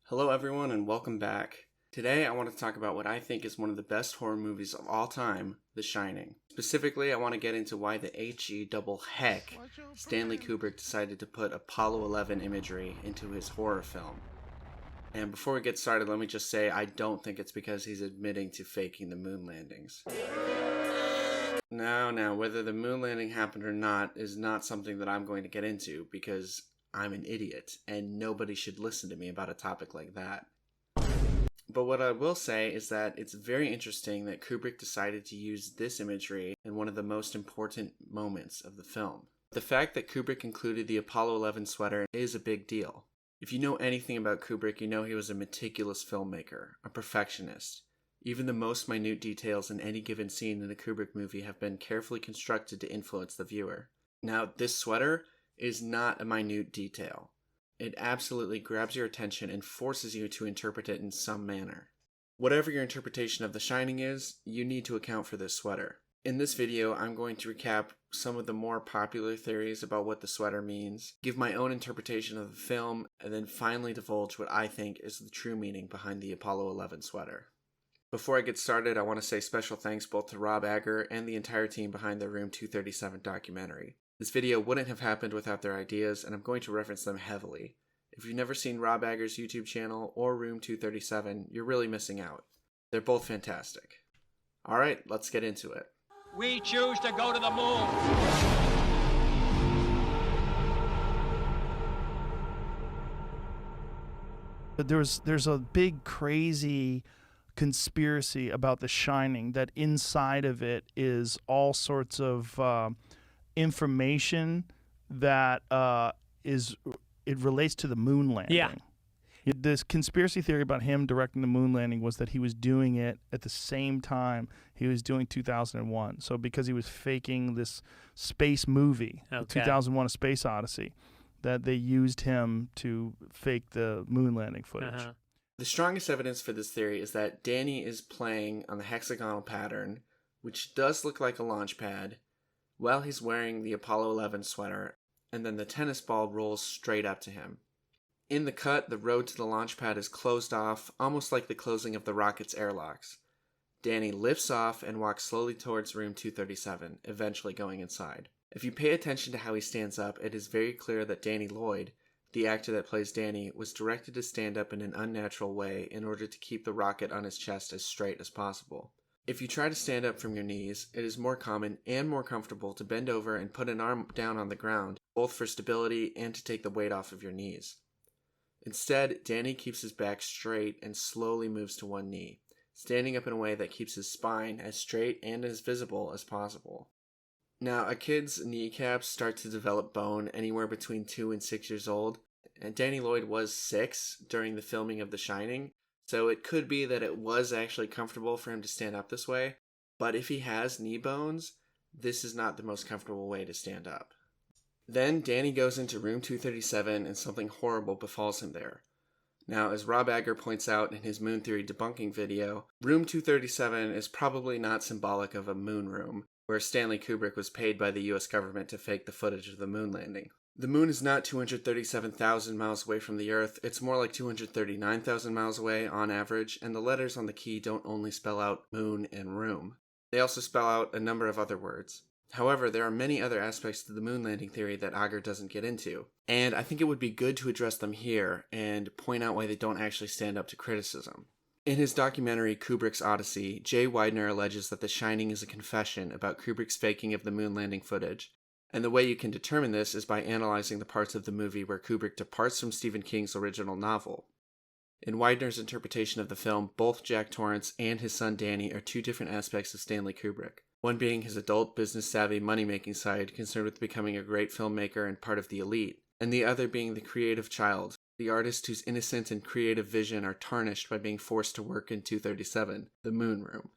Hello everyone and welcome back. Today I want to talk about what I think is one of the best horror movies of all time, The Shining. Specifically, I want to get into why the double heck Stanley Kubrick decided to put Apollo 11 imagery into his horror film. And before we get started, let me just say I don't think it's because he's admitting to faking the moon landings. Now, whether the moon landing happened or not is not something that I'm going to get into because I'm an idiot, and nobody should listen to me about a topic like that. But what I will say is that it's very interesting that Kubrick decided to use this imagery in one of the most important moments of the film. The fact that Kubrick included the Apollo 11 sweater is a big deal. If you know anything about Kubrick, you know he was a meticulous filmmaker, a perfectionist. Even the most minute details in any given scene in a Kubrick movie have been carefully constructed to influence the viewer. Now, this sweater is not a minute detail. It absolutely grabs your attention and forces you to interpret it in some manner. Whatever your interpretation of The Shining is, you need to account for this sweater. In this video, I'm going to recap some of the more popular theories about what the sweater means, give my own interpretation of the film, and then finally divulge what I think is the true meaning behind the Apollo 11 sweater. Before I get started, I want to say special thanks both to Rob Agger and the entire team behind the Room 237 documentary. This video wouldn't have happened without their ideas, and I'm going to reference them heavily. If you've never seen Rob Agger's YouTube channel or Room 237, you're really missing out. They're both fantastic. Alright, let's get into it. We choose to go to the moon. There's a big crazy conspiracy about The Shining that inside of it is all sorts of information that it relates to the moon landing. Yeah. This conspiracy theory about him directing the moon landing was that he was doing it at the same time he was doing 2001. So because he was faking this space movie, 2001: A Space Odyssey, that they used him to fake the moon landing footage. The strongest evidence for this theory is that Danny is playing on the hexagonal pattern, which does look like a launch pad, while he's wearing the Apollo 11 sweater, and then the tennis ball rolls straight up to him. In the cut, the road to the launch pad is closed off, almost like the closing of the rocket's airlocks. Danny lifts off and walks slowly towards room 237, eventually going inside. If you pay attention to how he stands up, it is very clear that Danny Lloyd, the actor that plays Danny, was directed to stand up in an unnatural way in order to keep the rocket on his chest as straight as possible. If you try to stand up from your knees, it is more common and more comfortable to bend over and put an arm down on the ground, both for stability and to take the weight off of your knees. Instead, Danny keeps his back straight and slowly moves to one knee, standing up in a way that keeps his spine as straight and as visible as possible. Now, a kid's kneecaps start to develop bone anywhere between 2 and 6 years old, and Danny Lloyd was 6 during the filming of The Shining, so it could be that it was actually comfortable for him to stand up this way, but if he has knee bones, this is not the most comfortable way to stand up. Then Danny goes into room 237 and something horrible befalls him there. Now, as Rob Agger points out in his Moon Theory debunking video, room 237 is probably not symbolic of a moon room, where Stanley Kubrick was paid by the US government to fake the footage of the moon landing. The moon is not 237,000 miles away from the Earth, it's more like 239,000 miles away on average, and the letters on the key don't only spell out moon and room. They also spell out a number of other words. However, there are many other aspects to the moon landing theory that Agger doesn't get into, and I think it would be good to address them here and point out why they don't actually stand up to criticism. In his documentary Kubrick's Odyssey, Jay Weidner alleges that The Shining is a confession about Kubrick's faking of the moon landing footage. And the way you can determine this is by analyzing the parts of the movie where Kubrick departs from Stephen King's original novel. In Weidner's interpretation of the film, both Jack Torrance and his son Danny are two different aspects of Stanley Kubrick. One being his adult, business-savvy, money-making side, concerned with becoming a great filmmaker and part of the elite, and the other being the creative child, the artist whose innocent and creative vision are tarnished by being forced to work in 237, the moon room.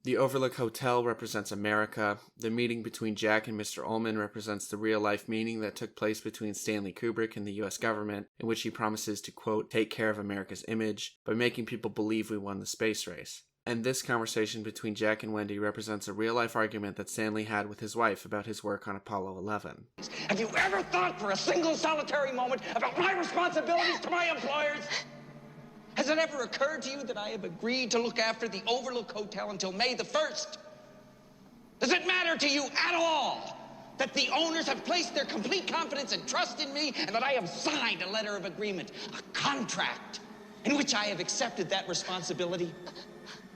The Overlook Hotel represents America. The meeting between Jack and Mr. Ullman represents the real-life meeting that took place between Stanley Kubrick and the US government, in which he promises to, quote, take care of America's image by making people believe we won the space race. And this conversation between Jack and Wendy represents a real-life argument that Stanley had with his wife about his work on Apollo 11. Have you ever thought for a single solitary moment about my responsibilities to my employers? Has it ever occurred to you that I have agreed to look after the Overlook Hotel until May the 1st? Does it matter to you at all that the owners have placed their complete confidence and trust in me, and that I have signed a letter of agreement, a contract, in which I have accepted that responsibility?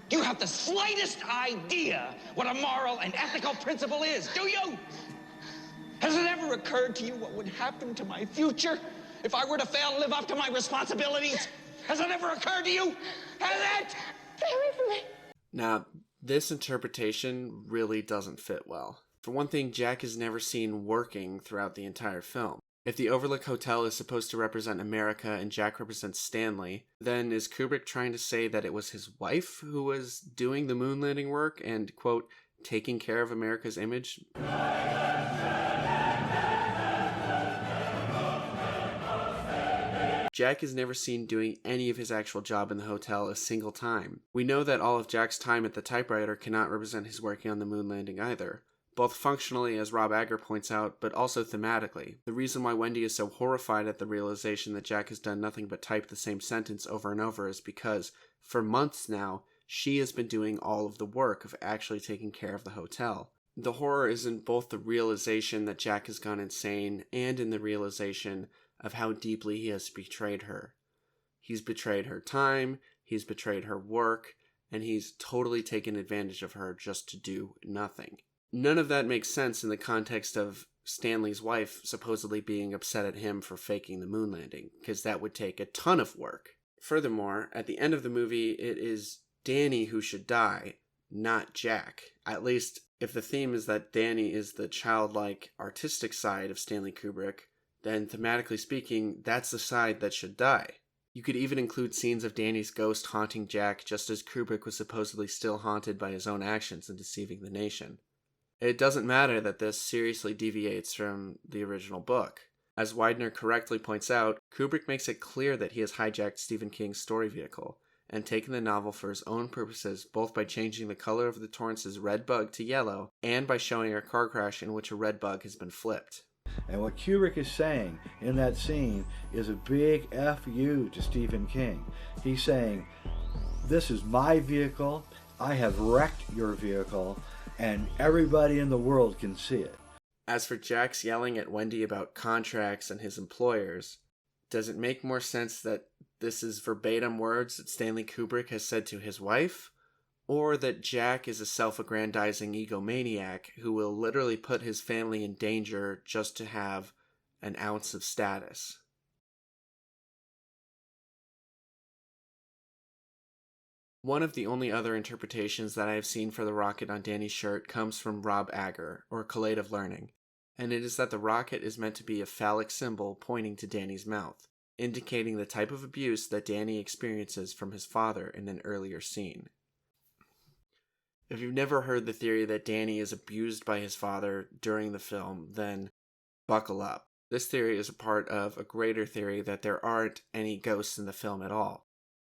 Do you have the slightest idea what a moral and ethical principle is, do you? Has it ever occurred to you what would happen to my future if I were to fail to live up to my responsibilities? Has it ever occurred to you? Has it? Stay away from me. Now, this interpretation really doesn't fit well. For one thing, Jack is never seen working throughout the entire film. If the Overlook Hotel is supposed to represent America and Jack represents Stanley, then is Kubrick trying to say that it was his wife who was doing the moon landing work and, quote, taking care of America's image? Jack is never seen doing any of his actual job in the hotel a single time. We know that all of Jack's time at the typewriter cannot represent his working on the moon landing either, both functionally, as Rob Agger points out, but also thematically. The reason why Wendy is so horrified at the realization that Jack has done nothing but type the same sentence over and over is because, for months now, she has been doing all of the work of actually taking care of the hotel. The horror is in both the realization that Jack has gone insane and in the realization of how deeply he has betrayed her. He's betrayed her time, he's betrayed her work, and he's totally taken advantage of her just to do nothing. None of that makes sense in the context of Stanley's wife supposedly being upset at him for faking the moon landing, because that would take a ton of work. Furthermore, at the end of the movie, it is Danny who should die, not Jack. At least, if the theme is that Danny is the childlike, artistic side of Stanley Kubrick, then thematically speaking, that's the side that should die. You could even include scenes of Danny's ghost haunting Jack just as Kubrick was supposedly still haunted by his own actions in deceiving the nation. It doesn't matter that this seriously deviates from the original book. As Widener correctly points out, Kubrick makes it clear that he has hijacked Stephen King's story vehicle and taken the novel for his own purposes, both by changing the color of the Torrance's red bug to yellow and by showing a car crash in which a red bug has been flipped. And what Kubrick is saying in that scene is a big F-U to Stephen King. He's saying, this is my vehicle, I have wrecked your vehicle, and everybody in the world can see it. As for Jack's yelling at Wendy about contracts and his employers, does it make more sense that this is verbatim words that Stanley Kubrick has said to his wife? Or that Jack is a self-aggrandizing egomaniac who will literally put his family in danger just to have an ounce of status? One of the only other interpretations that I have seen for the rocket on Danny's shirt comes from Rob Agger, or Collate of Learning, and it is that the rocket is meant to be a phallic symbol pointing to Danny's mouth, indicating the type of abuse that Danny experiences from his father in an earlier scene. If you've never heard the theory that Danny is abused by his father during the film, then buckle up. This theory is a part of a greater theory that there aren't any ghosts in the film at all,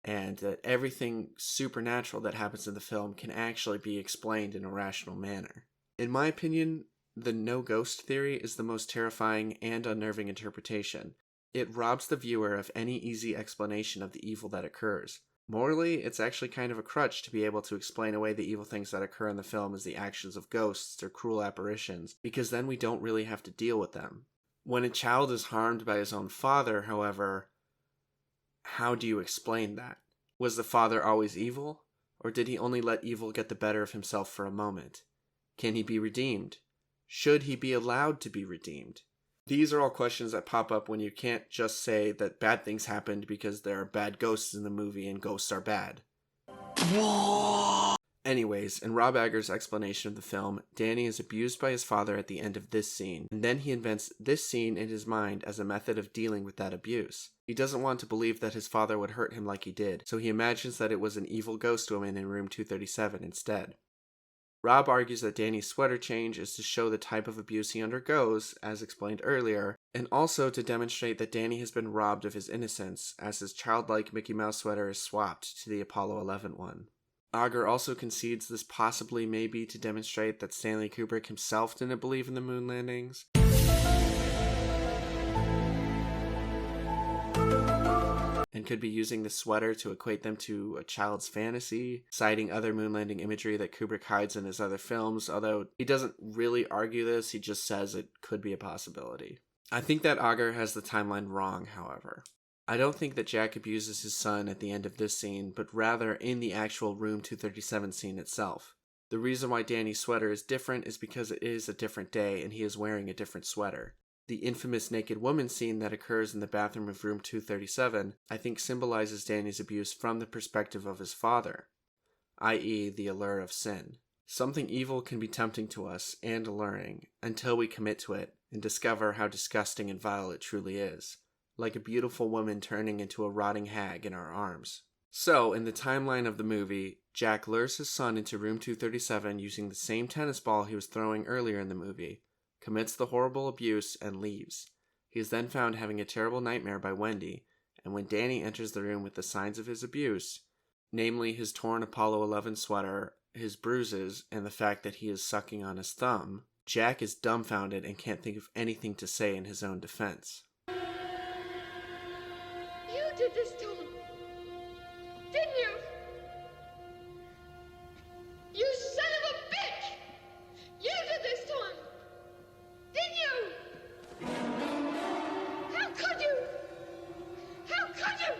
and that everything supernatural that happens in the film can actually be explained in a rational manner. In my opinion, the no ghost theory is the most terrifying and unnerving interpretation. It robs the viewer of any easy explanation of the evil that occurs. Morally, it's actually kind of a crutch to be able to explain away the evil things that occur in the film as the actions of ghosts or cruel apparitions, because then we don't really have to deal with them. When a child is harmed by his own father, however, how do you explain that? Was the father always evil? Or did he only let evil get the better of himself for a moment? Can he be redeemed? Should he be allowed to be redeemed? These are all questions that pop up when you can't just say that bad things happened because there are bad ghosts in the movie and ghosts are bad. Anyways, in Rob Agger's explanation of the film, Danny is abused by his father at the end of this scene, and then he invents this scene in his mind as a method of dealing with that abuse. He doesn't want to believe that his father would hurt him like he did, so he imagines that it was an evil ghost woman in room 237 instead. Rob argues that Danny's sweater change is to show the type of abuse he undergoes, as explained earlier, and also to demonstrate that Danny has been robbed of his innocence, as his childlike Mickey Mouse sweater is swapped to the Apollo 11 one. Agger also concedes this possibly may be to demonstrate that Stanley Kubrick himself didn't believe in the moon landings. and could be using the sweater to equate them to a child's fantasy, citing other moon landing imagery that Kubrick hides in his other films, although he doesn't really argue this, he just says it could be a possibility. I think that Auger has the timeline wrong, however. I don't think that Jack abuses his son at the end of this scene, but rather in the actual Room 237 scene itself. The reason why Danny's sweater is different is because it is a different day and he is wearing a different sweater. The infamous naked woman scene that occurs in the bathroom of Room 237, I think symbolizes Danny's abuse from the perspective of his father, i.e. the allure of sin. Something evil can be tempting to us and alluring until we commit to it and discover how disgusting and vile it truly is, like a beautiful woman turning into a rotting hag in our arms. So, in the timeline of the movie, Jack lures his son into Room 237 using the same tennis ball he was throwing earlier in the movie, commits the horrible abuse, and leaves. He is then found having a terrible nightmare by Wendy, and when Danny enters the room with the signs of his abuse, namely his torn Apollo 11 sweater, his bruises, and the fact that he is sucking on his thumb, Jack is dumbfounded and can't think of anything to say in his own defense. You did this to him, didn't you? You son of a bitch! You did this to him, didn't you? How could you? How could you?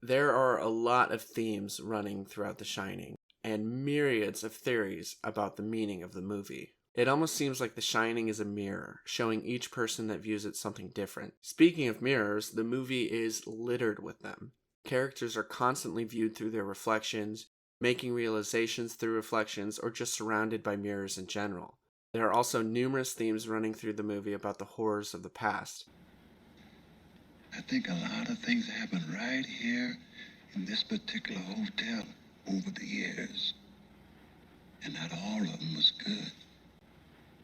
There are a lot of themes running throughout The Shining, and myriads of theories about the meaning of the movie. It almost seems like The Shining is a mirror, showing each person that views it something different. Speaking of mirrors, the movie is littered with them. Characters are constantly viewed through their reflections, making realizations through reflections, or just surrounded by mirrors in general. There are also numerous themes running through the movie about the horrors of the past. I think a lot of things happened right here in this particular hotel over the years. And not all of them was good.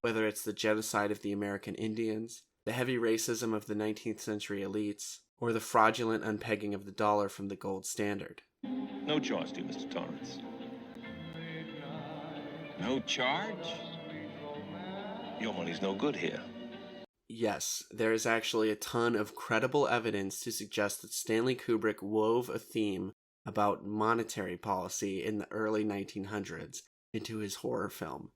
Whether it's the genocide of the American Indians, the heavy racism of the 19th century elites, or the fraudulent unpegging of the dollar from the gold standard. No charge, dear Mr. Torrance. No charge? Your money's no good here. Yes, there is actually a ton of credible evidence to suggest that Stanley Kubrick wove a theme about monetary policy in the early 1900s into his horror film,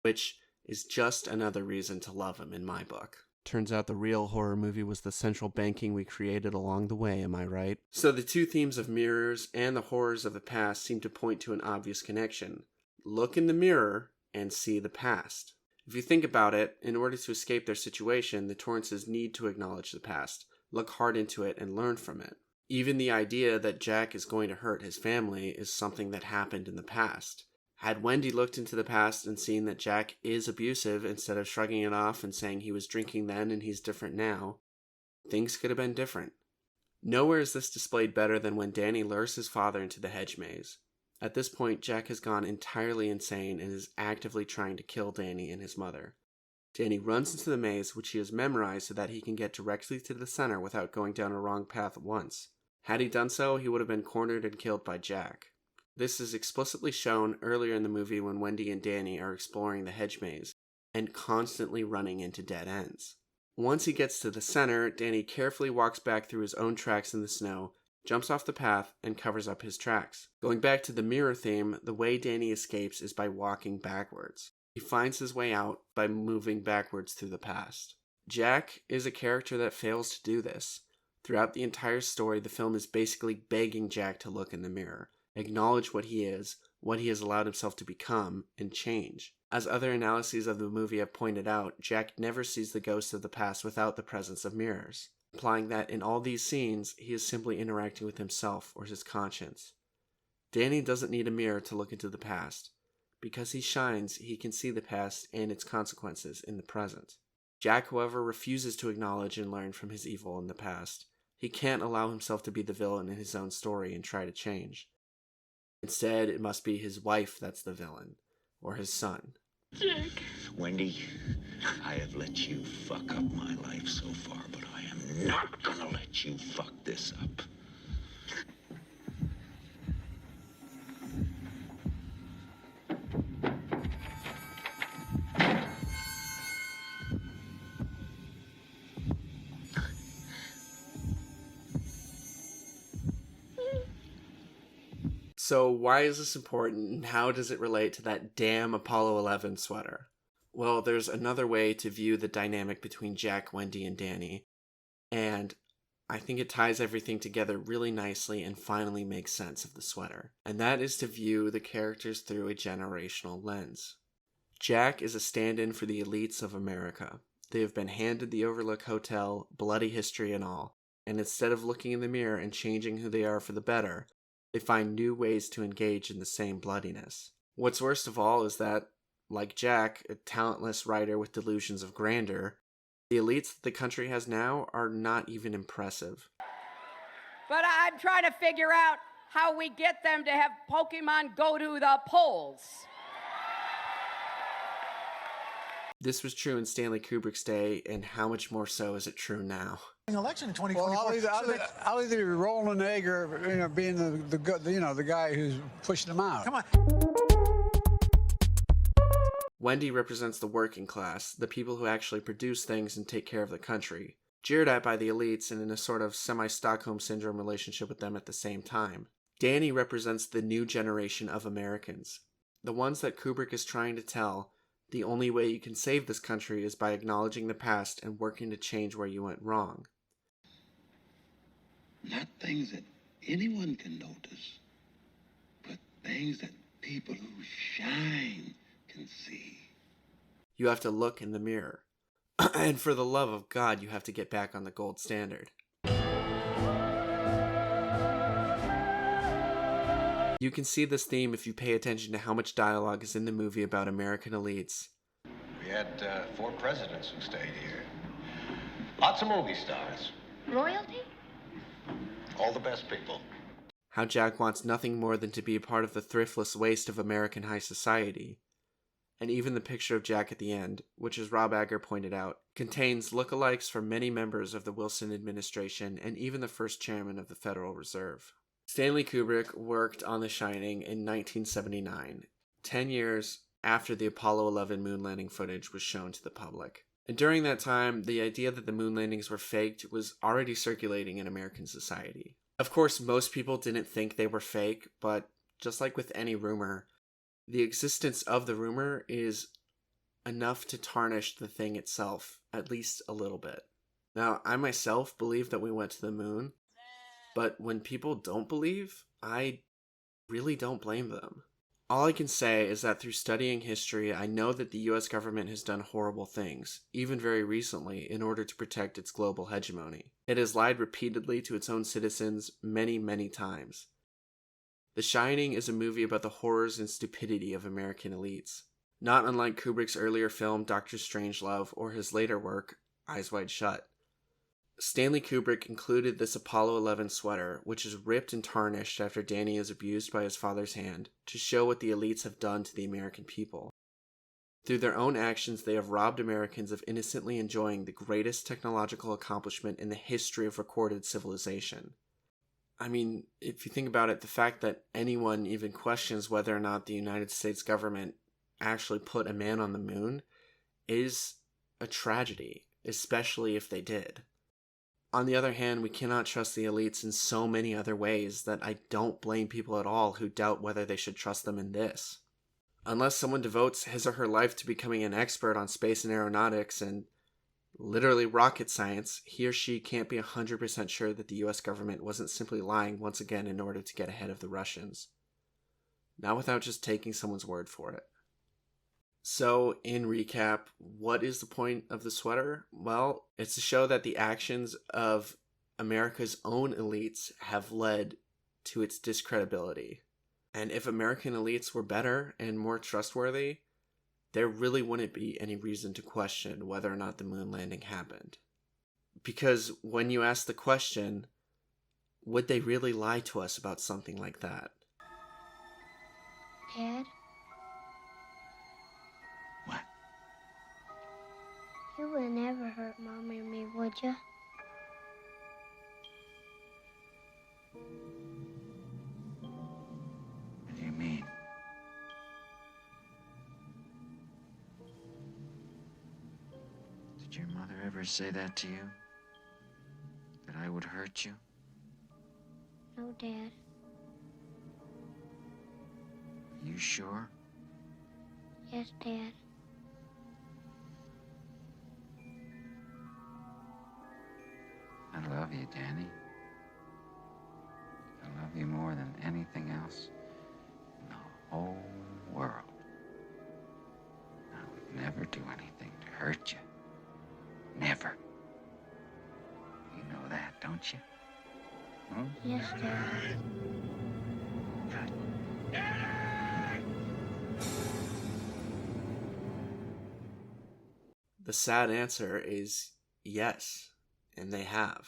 which is just another reason to love him in my book. Turns out the real horror movie was the central banking we created along the way, am I right? So the two themes of mirrors and the horrors of the past seem to point to an obvious connection. Look in the mirror and see the past. If you think about it, in order to escape their situation, the Torrances need to acknowledge the past, look hard into it, and learn from it. Even the idea that Jack is going to hurt his family is something that happened in the past. Had Wendy looked into the past and seen that Jack is abusive instead of shrugging it off and saying he was drinking then and he's different now, things could have been different. Nowhere is this displayed better than when Danny lures his father into the hedge maze. At this point, Jack has gone entirely insane and is actively trying to kill Danny and his mother. Danny runs into the maze, which he has memorized so that he can get directly to the center without going down a wrong path once. Had he done so, he would have been cornered and killed by Jack. This is explicitly shown earlier in the movie when Wendy and Danny are exploring the hedge maze and constantly running into dead ends. Once he gets to the center, Danny carefully walks back through his own tracks in the snow, jumps off the path, and covers up his tracks. Going back to the mirror theme, the way Danny escapes is by walking backwards. He finds his way out by moving backwards through the past. Jack is a character that fails to do this. Throughout the entire story, the film is basically begging Jack to look in the mirror, acknowledge what he is, what he has allowed himself to become, and change. As other analyses of the movie have pointed out, Jack never sees the ghosts of the past without the presence of mirrors, implying that in all these scenes, he is simply interacting with himself or his conscience. Danny doesn't need a mirror to look into the past. Because he shines, he can see the past and its consequences in the present. Jack, however, refuses to acknowledge and learn from his evil in the past. He can't allow himself to be the villain in his own story and try to change. Instead, it must be his wife that's the villain, or his son. Jack. Wendy, I have let you fuck up my life so far, but I am not gonna let you fuck this up. So why is this important, and how does it relate to that damn Apollo 11 sweater? Well, there's another way to view the dynamic between Jack, Wendy, and Danny, and I think it ties everything together really nicely and finally makes sense of the sweater. And that is to view the characters through a generational lens. Jack is a stand-in for the elites of America. They have been handed the Overlook Hotel, bloody history and all, and instead of looking in the mirror and changing who they are for the better, they find new ways to engage in the same bloodiness. What's worst of all is that, like Jack, a talentless writer with delusions of grandeur, the elites that the country has now are not even impressive. But I'm trying to figure out how we get them to have Pokemon go to the polls. This was true in Stanley Kubrick's day, and how much more so is it true now? Election in 2024. Well, I'll either be rolling an egg or being the guy who's pushing them out. Come on. Wendy represents the working class, the people who actually produce things and take care of the country, jeered at by the elites and in a sort of semi-Stockholm Syndrome relationship with them at the same time. Danny represents the new generation of Americans, the ones that Kubrick is trying to tell the only way you can save this country is by acknowledging the past and working to change where you went wrong. Not things that anyone can notice, but things that people who shine can see. You have to look in the mirror. And for the love of God, you have to get back on the gold standard. You can see this theme if you pay attention to how much dialogue is in the movie about American elites. We had 4 presidents who stayed here. Lots of movie stars. Royalty? All the best people. How Jack wants nothing more than to be a part of the thriftless waste of American high society. And even the picture of Jack at the end, which as Rob Agger pointed out, contains lookalikes from many members of the Wilson administration and even the first chairman of the Federal Reserve. Stanley Kubrick worked on The Shining in 1979, 10 years after the Apollo 11 moon landing footage was shown to the public. And during that time, the idea that the moon landings were faked was already circulating in American society. Of course, most people didn't think they were fake, but just like with any rumor, the existence of the rumor is enough to tarnish the thing itself, at least a little bit. Now, I myself believe that we went to the moon, but when people don't believe, I really don't blame them. All I can say is that through studying history, I know that the US government has done horrible things, even very recently, in order to protect its global hegemony. It has lied repeatedly to its own citizens many, many times. The Shining is a movie about the horrors and stupidity of American elites. Not unlike Kubrick's earlier film Dr. Strangelove or his later work, Eyes Wide Shut. Stanley Kubrick included this Apollo 11 sweater, which is ripped and tarnished after Danny is abused by his father's hand, to show what the elites have done to the American people. Through their own actions, they have robbed Americans of innocently enjoying the greatest technological accomplishment in the history of recorded civilization. I mean, if you think about it, the fact that anyone even questions whether or not the United States government actually put a man on the moon is a tragedy, especially if they did. On the other hand, we cannot trust the elites in so many other ways that I don't blame people at all who doubt whether they should trust them in this. Unless someone devotes his or her life to becoming an expert on space and aeronautics and literally rocket science, he or she can't be 100% sure that the US government wasn't simply lying once again in order to get ahead of the Russians. Not without just taking someone's word for it. So, in recap, what is the point of the sweater? Well, it's to show that the actions of America's own elites have led to its discredibility. And if American elites were better and more trustworthy, there really wouldn't be any reason to question whether or not the moon landing happened. Because when you ask the question, would they really lie to us about something like that? Dad? What? You would never hurt Mom or me, would you? What do you mean? Did your mother ever say that to you? That I would hurt you? No, Dad. you sure? Yes, Dad. I love you, Danny. I love you more than anything else in the whole world. I would never do anything to hurt you. Never. You know that, don't you? Hmm? Yes, Dad. Good. The sad answer is yes, and they have.